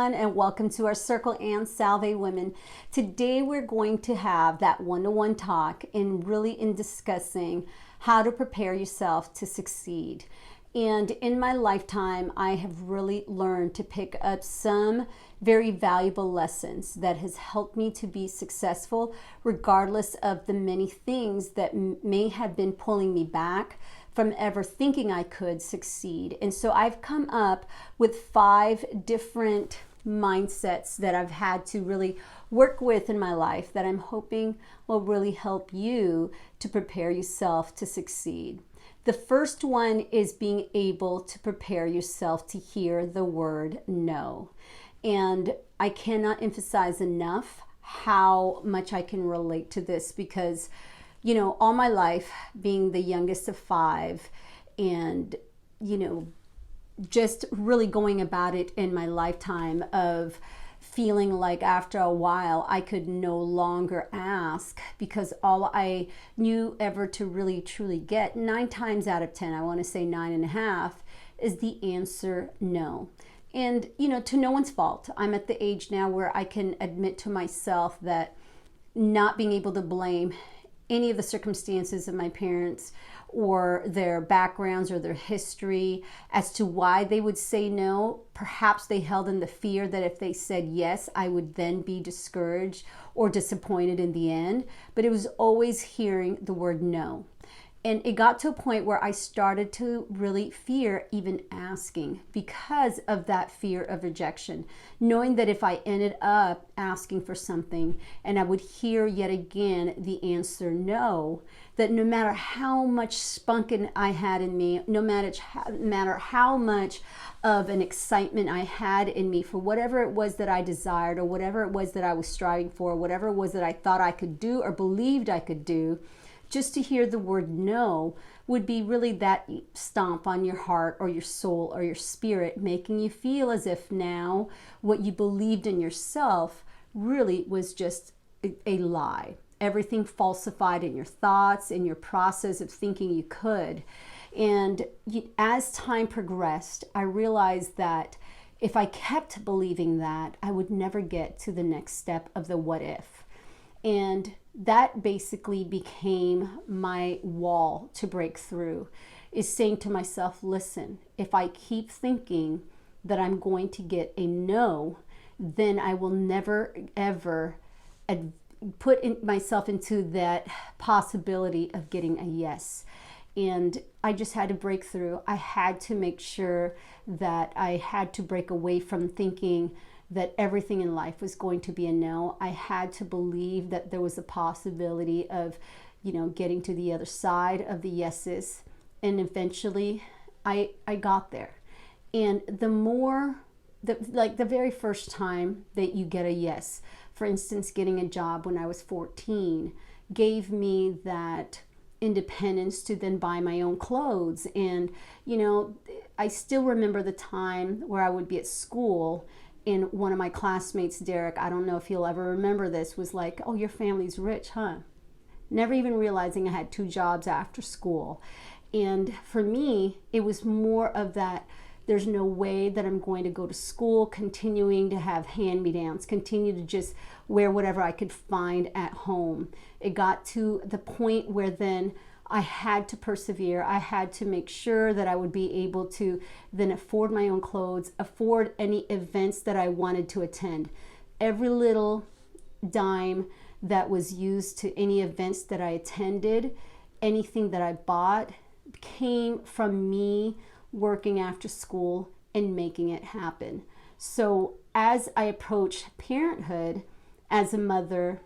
everyone, and welcome to our Circle and Salve Women. Today we're going to have that one-to-one talk and really in discussing how to prepare yourself to succeed. And in my lifetime, I have really learned to pick up some very valuable lessons that has helped me to be successful regardless of the many things that may have been pulling me back from ever thinking I could succeed. And so I've come up with 5 different mindsets that I've had to really work with in my life that I'm hoping will really help you to prepare yourself to succeed. The first one is being able to prepare yourself to hear the word no. And I cannot emphasize enough how much I can relate to this because all my life being the youngest of 5 and, just really going about it in my lifetime of feeling like after a while I could no longer ask because all I knew ever to really truly get 9 times out of 10, I want to say 9.5, is the answer no. And, to no one's fault. I'm at the age now where I can admit to myself that not being able to blame any of the circumstances of my parents or their backgrounds or their history as to why they would say no. Perhaps they held in the fear that if they said yes, I would then be discouraged or disappointed in the end. But it was always hearing the word no. And it got to a point where I started to really fear even asking because of that fear of rejection, knowing that if I ended up asking for something and I would hear yet again the answer no, that no matter how much spunk I had in me, no matter how much of an excitement I had in me for whatever it was that I desired or whatever it was that I was striving for, whatever it was that I thought I could do or believed I could do, just to hear the word no would be really that stomp on your heart or your soul or your spirit, making you feel as if now what you believed in yourself really was just a lie. Everything falsified in your thoughts, in your process of thinking you could. And as time progressed, I realized that if I kept believing that, I would never get to the next step of the what if. And that basically became my wall to break through, is saying to myself, listen, if I keep thinking that I'm going to get a no, then I will never, ever put myself into that possibility of getting a yes. And I just had to break through. I had to make sure that I had to break away from thinking that everything in life was going to be a no. I had to believe that there was a possibility of, getting to the other side of the yeses. And eventually I got there. And the very first time that you get a yes, for instance, getting a job when I was 14 gave me that independence to then buy my own clothes. And, I still remember the time where I would be at school and one of my classmates, Derek, I don't know if he'll ever remember this, was like, oh, your family's rich, huh? Never even realizing I had 2 jobs after school. And for me, it was more of that, there's no way that I'm going to go to school continuing to have hand-me-downs, continue to just wear whatever I could find at home. It got to the point where then I had to persevere. I had to make sure that I would be able to then afford my own clothes, afford any events that I wanted to attend. Every little dime that was used to any events that I attended, anything that I bought, came from me working after school and making it happen. So as I approached parenthood as a mother,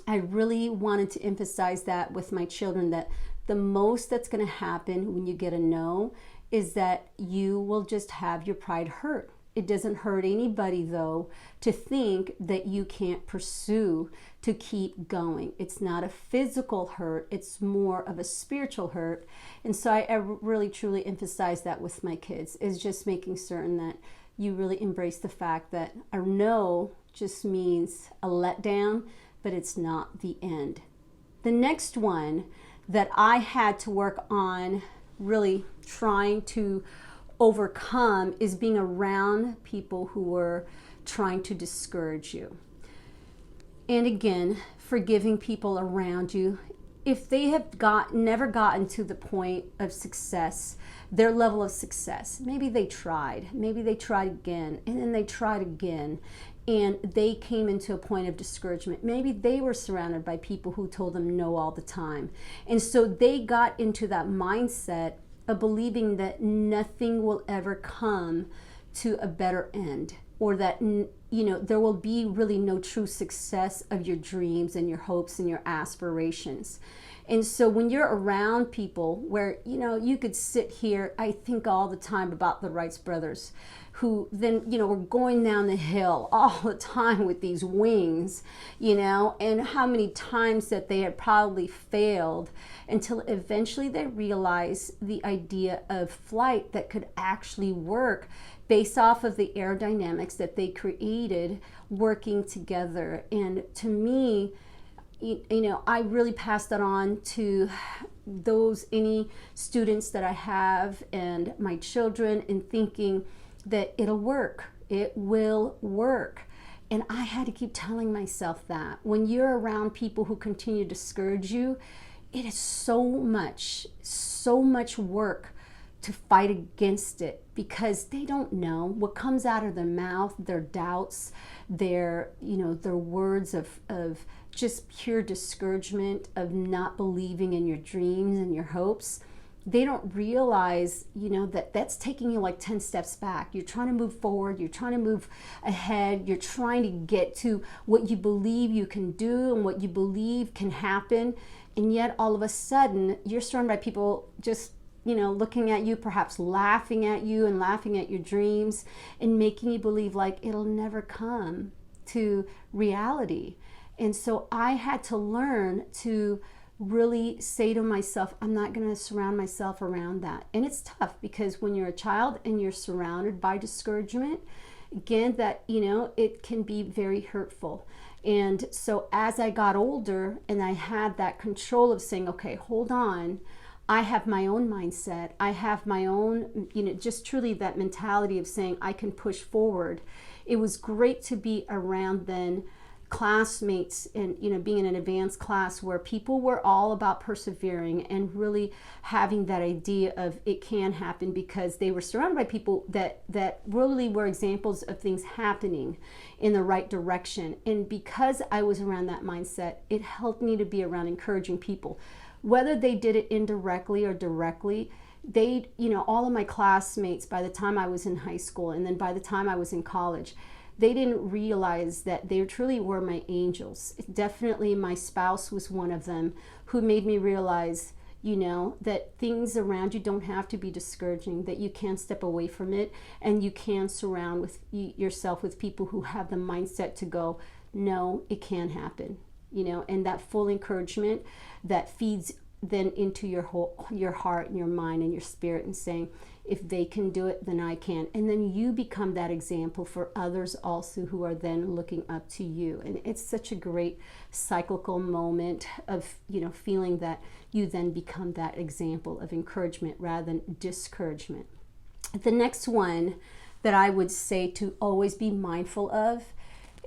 I really wanted to emphasize that with my children, that the most that's going to happen when you get a no is that you will just have your pride hurt. It doesn't hurt anybody, though, to think that you can't pursue, to keep going. It's not a physical hurt. It's more of a spiritual hurt. And so I really, truly emphasize that with my kids, is just making certain that you really embrace the fact that a no just means a letdown, but it's not the end. The next one that I had to work on really trying to overcome is being around people who were trying to discourage you. And again, forgiving people around you. If they have never gotten to the point of success, their level of success, maybe they tried again, and then they tried again, and they came into a point of discouragement. Maybe they were surrounded by people who told them no all the time. And so they got into that mindset of believing that nothing will ever come to a better end, or that there will be really no true success of your dreams and your hopes and your aspirations. And so when you're around people where, you could sit here, I think all the time about the Wright brothers, who then, were going down the hill all the time with these wings, and how many times that they had probably failed until eventually they realized the idea of flight that could actually work based off of the aerodynamics that they created working together. And to me, I really pass that on to any students that I have and my children, in thinking that it'll work. It will work. And I had to keep telling myself that. When you're around people who continue to discourage you, it is so much work to fight against it, because they don't know what comes out of their mouth, their doubts, their words of just pure discouragement, of not believing in your dreams and your hopes. They don't realize, that that's taking you like 10 steps back. You're trying to move forward, you're trying to move ahead, you're trying to get to what you believe you can do and what you believe can happen. And yet all of a sudden, you're surrounded by people just looking at you, perhaps laughing at you and laughing at your dreams, and making you believe like it'll never come to reality. And so I had to learn to really say to myself, I'm not going to surround myself around that. And it's tough, because when you're a child and you're surrounded by discouragement, again, that, it can be very hurtful. And so as I got older and I had that control of saying, okay, hold on, I have my own mindset. I have my own, just truly that mentality of saying I can push forward. It was great to be around then classmates and, being in an advanced class where people were all about persevering and really having that idea of it can happen, because they were surrounded by people that really were examples of things happening in the right direction. And because I was around that mindset, it helped me to be around encouraging people. Whether they did it indirectly or directly, all of my classmates, by the time I was in high school and then by the time I was in college, they didn't realize that they truly were my angels. Definitely my spouse was one of them, who made me realize, that things around you don't have to be discouraging, that you can step away from it, and you can surround yourself with people who have the mindset to go, no, it can happen. And that full encouragement that feeds then into your heart and your mind and your spirit, and saying, if they can do it, then I can. And then you become that example for others also, who are then looking up to you. And it's such a great cyclical moment of, feeling that you then become that example of encouragement rather than discouragement. The next one that I would say to always be mindful of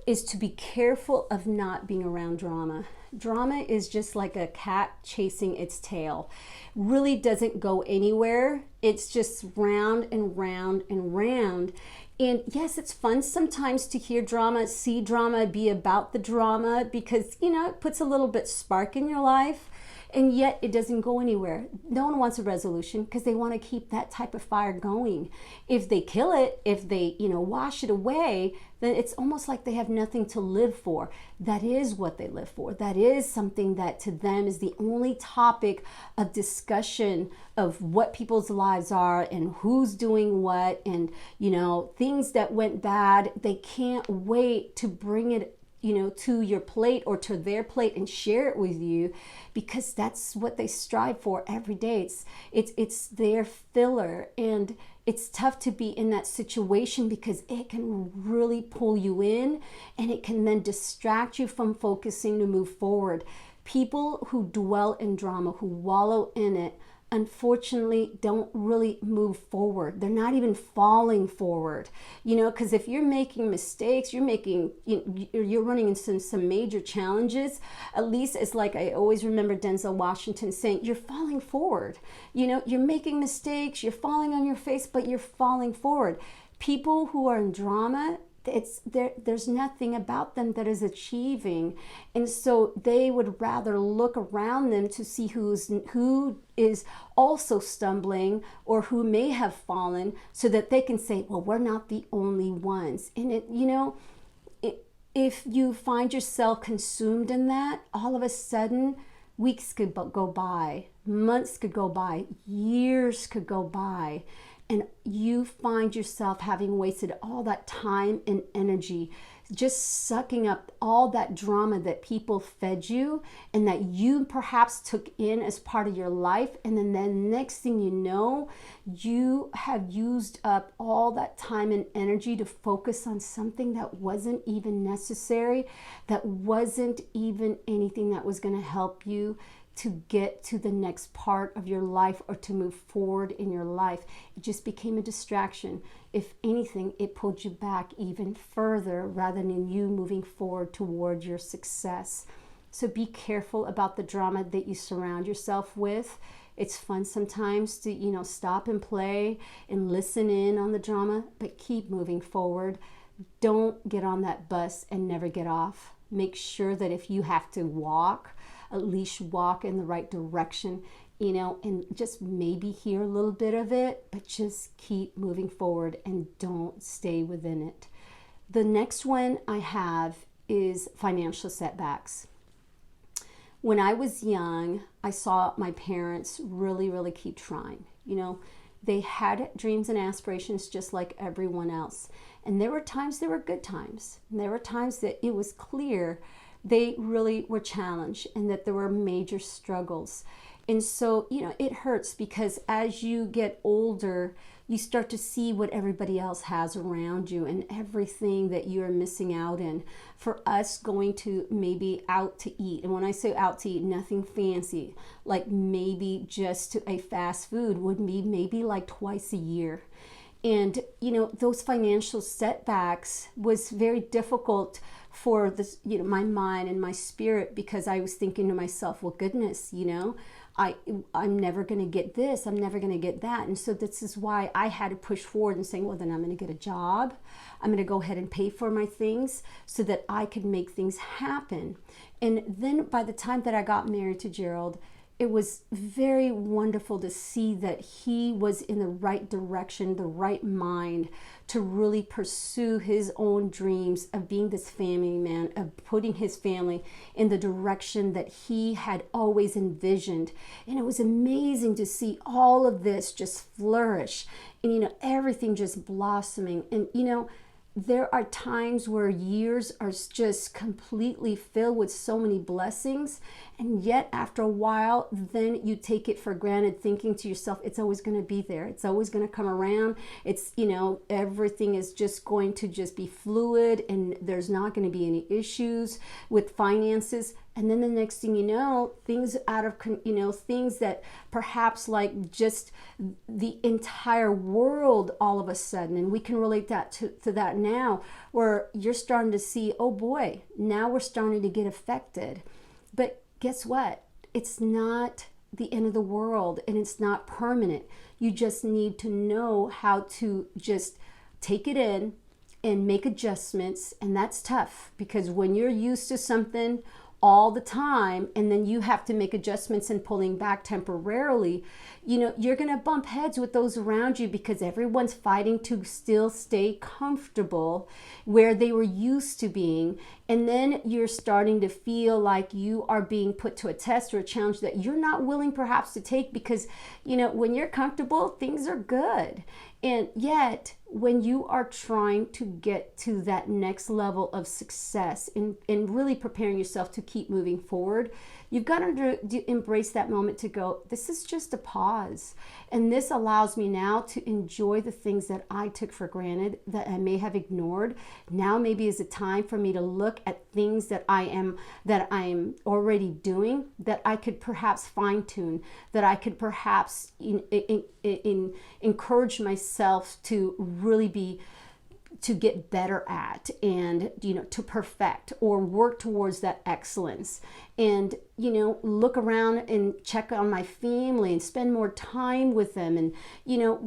is to be careful of not being around drama. Drama is just like a cat chasing its tail. Really doesn't go anywhere. It's just round and round and round. And yes, it's fun sometimes to hear drama, see drama, be about the drama, because, it puts a little bit spark in your life. And yet it doesn't go anywhere. No one wants a resolution, because they want to keep that type of fire going. If they kill it, if they, wash it away, then it's almost like they have nothing to live for. That is what they live for. That is something that to them is the only topic of discussion of what people's lives are and who's doing what, and, things that went bad. They can't wait to bring it to your plate or to their plate and share it with you, because that's what they strive for every day. It's their filler, and it's tough to be in that situation, because it can really pull you in, and it can then distract you from focusing to move forward. People who dwell in drama, who wallow in it, unfortunately don't really move forward. They're not even falling forward, because if you're making mistakes, you're running into some major challenges. At least it's like, I always remember Denzel Washington saying, you're falling forward. You're making mistakes, you're falling on your face, but you're falling forward. People who are in drama, there's nothing about them that is achieving, and so they would rather look around them to see who is also stumbling or who may have fallen, so that they can say, well, we're not the only ones. And if you find yourself consumed in that, all of a sudden weeks could go by, months could go by, years could go by, and you find yourself having wasted all that time and energy just sucking up all that drama that people fed you and that you perhaps took in as part of your life. And then the next thing you know, you have used up all that time and energy to focus on something that wasn't even necessary, that wasn't even anything that was going to help you to get to the next part of your life or to move forward in your life. It just became a distraction. If anything, it pulled you back even further rather than you moving forward toward your success. So be careful about the drama that you surround yourself with. It's fun sometimes to, stop and play and listen in on the drama, but keep moving forward. Don't get on that bus and never get off. Make sure that if you have to walk, at least walk in the right direction, and just maybe hear a little bit of it, but just keep moving forward and don't stay within it. The next one I have is financial setbacks. When I was young, I saw my parents really, really keep trying. They had dreams and aspirations just like everyone else. And there were times, there were good times. And there were times that it was clear they really were challenged and that there were major struggles. And so, it hurts because as you get older, you start to see what everybody else has around you and everything that you're missing out in. For us, going to maybe out to eat, and when I say out to eat, nothing fancy, like maybe just to a fast food would be maybe like twice a year. And, those financial setbacks was very difficult for this, my mind and my spirit, because I was thinking to myself, well, goodness, I'm never going to get this, I'm never going to get that. And so this is why I had to push forward and saying, well, then I'm going to get a job. I'm going to go ahead and pay for my things so that I could make things happen. And then by the time that I got married to Gerald, it was very wonderful to see that he was in the right direction, the right mind to really pursue his own dreams of being this family man, of putting his family in the direction that he had always envisioned. And it was amazing to see all of this just flourish and, everything just blossoming. And, there are times where years are just completely filled with so many blessings, and yet after a while, then you take it for granted, thinking to yourself, it's always going to be there. It's always going to come around. It's, everything is just going to just be fluid and there's not going to be any issues with finances. And then the next thing you know, things things that perhaps like just the entire world all of a sudden, and we can relate that to that now, where you're starting to see, oh boy, now we're starting to get affected. But guess what? It's not the end of the world and it's not permanent. You just need to know how to just take it in and make adjustments. And that's tough, because when you're used to something all the time and then you have to make adjustments and pulling back temporarily, you're going to bump heads with those around you, because everyone's fighting to still stay comfortable where they were used to being. And then you're starting to feel like you are being put to a test or a challenge that you're not willing perhaps to take, because when you're comfortable, things are good. And yet, when you are trying to get to that next level of success and really preparing yourself to keep moving forward, You've got to embrace that moment to go, this is just a pause. And this allows me now to enjoy the things that I took for granted, that I may have ignored. Now maybe is a time for me to look at things that I'm already doing, that I could perhaps fine tune, that I could perhaps encourage myself to really to get better at, and to perfect or work towards that excellence. And look around and check on my family and spend more time with them, and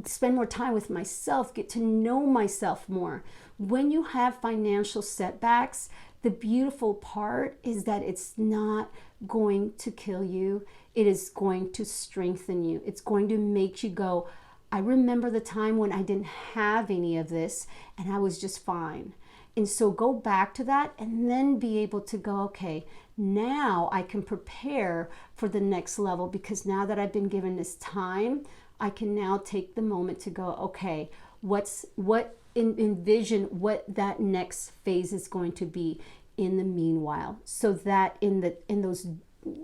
spend more time with myself, get to know myself more. When you have financial setbacks, the beautiful part is that it's not going to kill you. It is going to strengthen you. It's going to make you go, I remember the time when I didn't have any of this and I was just fine. And so go back to that and then be able to go, okay, now I can prepare for the next level, because now that I've been given this time, I can now take the moment to go, okay, envision what that next phase is going to be in the meanwhile, so that in those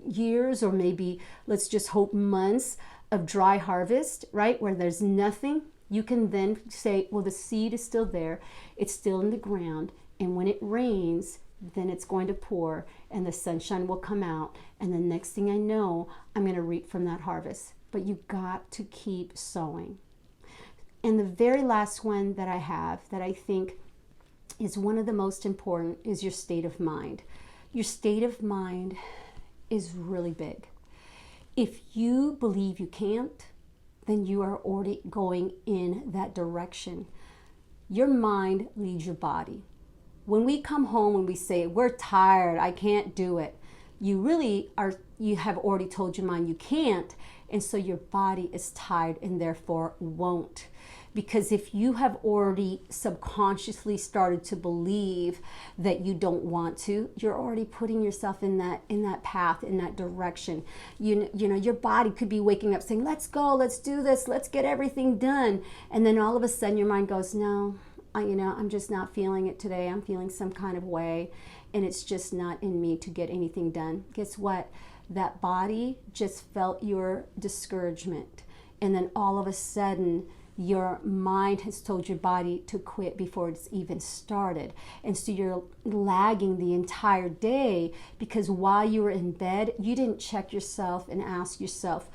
years, or maybe let's just hope months of dry harvest, right, where there's nothing, you can then say, well, the seed is still there, it's still in the ground, and when it rains, then it's going to pour and the sunshine will come out, and the next thing I know, I'm going to reap from that harvest. But you got to keep sowing. And the very last one that I have, that I think is one of the most important, is your state of mind. Your state of mind is really big. If you believe you can't, then you are already going in that direction. Your mind leads your body. When we come home and we say, we're tired, I can't do it, you have already told your mind you can't, and so your body is tired and therefore won't. Because if you have already subconsciously started to believe that you don't want to, you're already putting yourself in that path, in that direction. You know, your body could be waking up saying, let's go, let's do this, let's get everything done. And then all of a sudden your mind goes, no, I'm just not feeling it today. I'm feeling some kind of way, and it's just not in me to get anything done. Guess what? That body just felt your discouragement. And then all of a sudden, your mind has told your body to quit before it's even started. And so you're lagging the entire day, because while you were in bed, you didn't check yourself and ask yourself,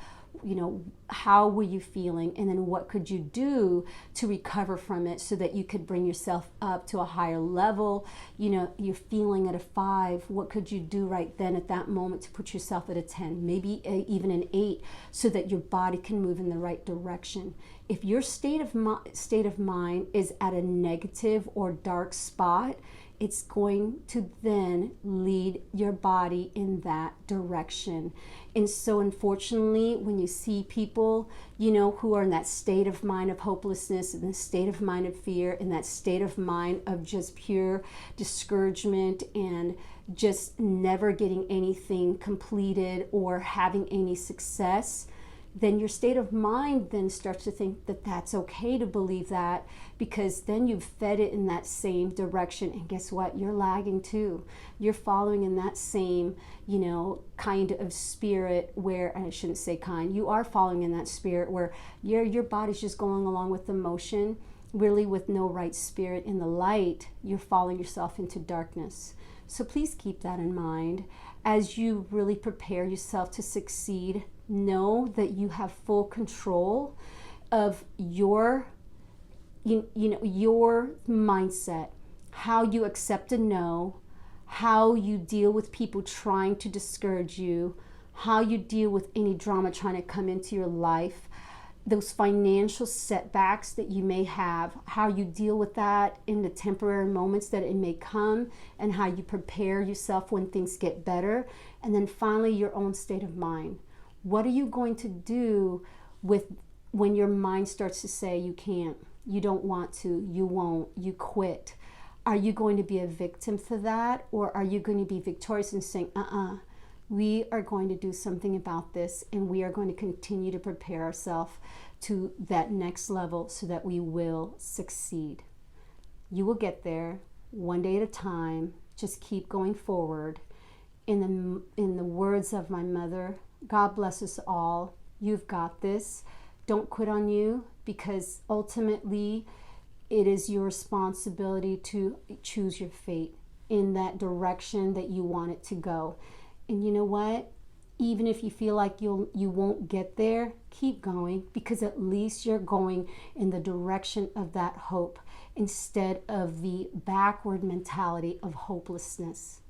how were you feeling? And then what could you do to recover from it so that you could bring yourself up to a higher level? You're feeling at a 5. What could you do right then at that moment to put yourself at a 10, maybe even an 8, so that your body can move in the right direction? If your state of mind is at a negative or dark spot, it's going to then lead your body in that direction. And so unfortunately, when you see people, who are in that state of mind of hopelessness, in the state of mind of fear, in that state of mind of just pure discouragement and just never getting anything completed or having any success, then your state of mind then starts to think that that's okay to believe that, because then you've fed it in that same direction. And guess what? You're lagging too. You're following in that same, kind of spirit where, and I shouldn't say kind, you are following in that spirit where your body's just going along with the motion, really with no right spirit in the light. You're following yourself into darkness. So please keep that in mind as you really prepare yourself to succeed. Know that you have full control of your mindset, how you accept a no, how you deal with people trying to discourage you, how you deal with any drama trying to come into your life, those financial setbacks that you may have, how you deal with that in the temporary moments that it may come, and how you prepare yourself when things get better. And then finally, your own state of mind. What are you going to do when your mind starts to say you can't, you don't want to, you won't, you quit? Are you going to be a victim to that, or are you going to be victorious and saying, we are going to do something about this, and we are going to continue to prepare ourselves to that next level so that we will succeed? You will get there one day at a time. Just keep going forward. in the words of my mother, God bless us all. You've got this. Don't quit on you, because ultimately it is your responsibility to choose your fate in that direction that you want it to go. And you know what? Even if you feel like you won't get there, keep going, because at least you're going in the direction of that hope instead of the backward mentality of hopelessness.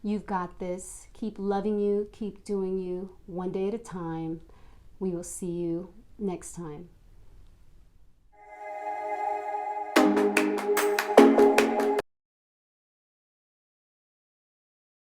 You've got this. Keep loving you, keep doing you, one day at a time. We will see you next time.